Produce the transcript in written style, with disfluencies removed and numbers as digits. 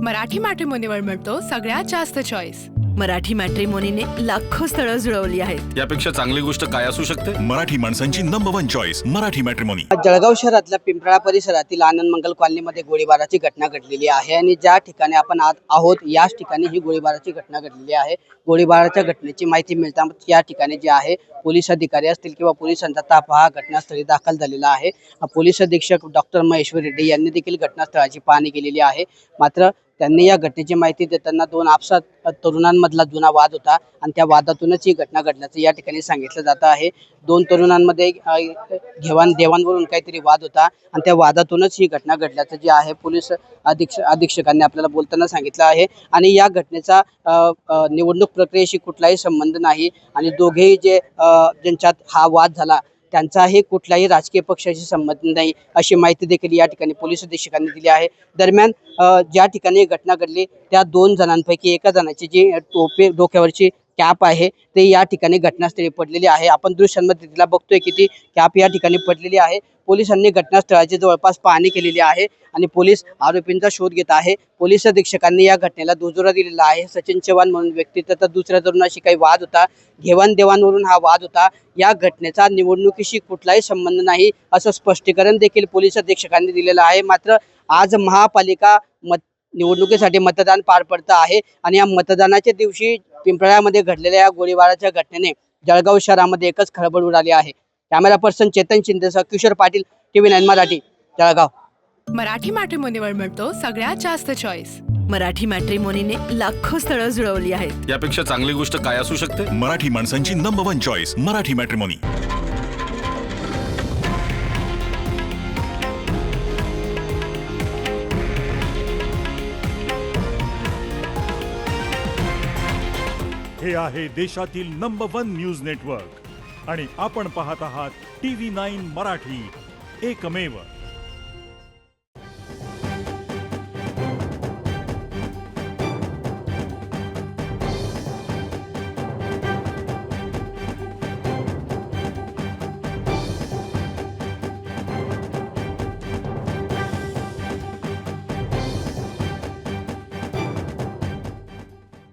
मराठी मॅट्रिमोनीवर मिळतो सगळ्यात जास्त चॉईस। मराठी मॅट्रिमोनीने लाखो स्थळं जुळवली आहेत। यापेक्षा चांगली गोष्ट काय असू शकते? मराठी माणसांची number 1 choice Marathi matrimony. Jalgaon शहरातल्या पिंपळा परिसरातील आनंद मंगल कॉलनीमध्ये गोळीबाराची घटना घडलेली आहे आणि ज्या ठिकाणी आपण आहोत याच ठिकाणी ही गोळीबाराची घटना घडलेली आहे। गोळीबाराच्या घटनेची माहिती मिळताच या ठिकाणी जे आहे पोलीस अधिकारी असतील किंवा पोलिसांचा ताफा हा घटनास्थळी दाखल झालेला आहे। पोलीस अधीक्षक डॉक्टर महेश्वर रेड्डी यांनी देखील घटनास्थळाची पाहणी केलेली आहे। मात्र त्यांनी या घटनेची माहिती देताना दोन आपसात तरुणांमधला जुना वाद होता आणि त्या वादातूनच ही घटना घडल्याचं या ठिकाणी सांगितलं जात आहे। दोन तरुणांमध्ये देवाणवरून काहीतरी वाद होता आणि त्या वादातूनच ही घटना घडल्याचं जे आहे पोलीस अधीक्षकांनी आपल्याला बोलताना सांगितलं आहे। आणि या घटनेचा निवडणूक प्रक्रियेशी कुठलाही संबंध नाही आणि दोघेही ज्यांच्यात हा वाद झाला त्यांचाही कुठल्याही राजकीय पक्षाशी संबंध नाही अशी माहिती देखील या ठिकाणी पोलीस अधीक्षकांनी दिली आहे। दरम्यान ज्या ठिकाणी घटना घडली त्या दोन जणांपैकी एका जणाची जी डोक्यावरची कॅप आहे ते या ठिकाणी घटनास्थळी पडलेली आहे। आपण दृश्यांमध्ये तिला बघतोय की ती कॅप या ठिकाणी पडलेली आहे। पोलिसांनी घटनास्थळाची जवळपास पाहणी केलेली आहे आणि पोलीस आरोपींचा शोध घेत आहे। पोलीस अधीक्षकांनी या घटनेला दुजोरा दिलेला आहे। सचिन चव्हाण म्हणून व्यक्ती तर दुसऱ्या तरुणाशी काही वाद होता, देवाणवरून हा वाद होता। या घटनेचा निवडणुकीशी कुठलाही संबंध नाही असं स्पष्टीकरण देखील पोलीस अधीक्षकांनी दिलेलं आहे। मात्र आज महापालिका निवडणुकीसाठी मतदान पार पडतं आहे आणि या मतदानाच्या दिवशी पिंपळ्यामध्ये घडलेल्या या गोळीबाराच्या घटनेने जळगाव शहरामध्ये एकच खळबळ उडाली आहे। कॅमेरा पर्सन चेतन शिंदेसह किशोर पाटील, TV9 मराठी, जळगाव। मराठी मॅट्रिमोनीवर मिळतो सगळ्यात जास्त चॉईस। मराठी मॅट्रिमोनीने लाखो स्थळं जुळवली आहेत। यापेक्षा चांगली गोष्ट काय असू शकते? मराठी माणसांची नंबर 1 चॉईस मराठी मॅट्रिमोनी। हे आहे देशातील नंबर 1 न्यूज नेटवर्क आणि आपण पाहत आहात TV9 मराठी, एकमेव।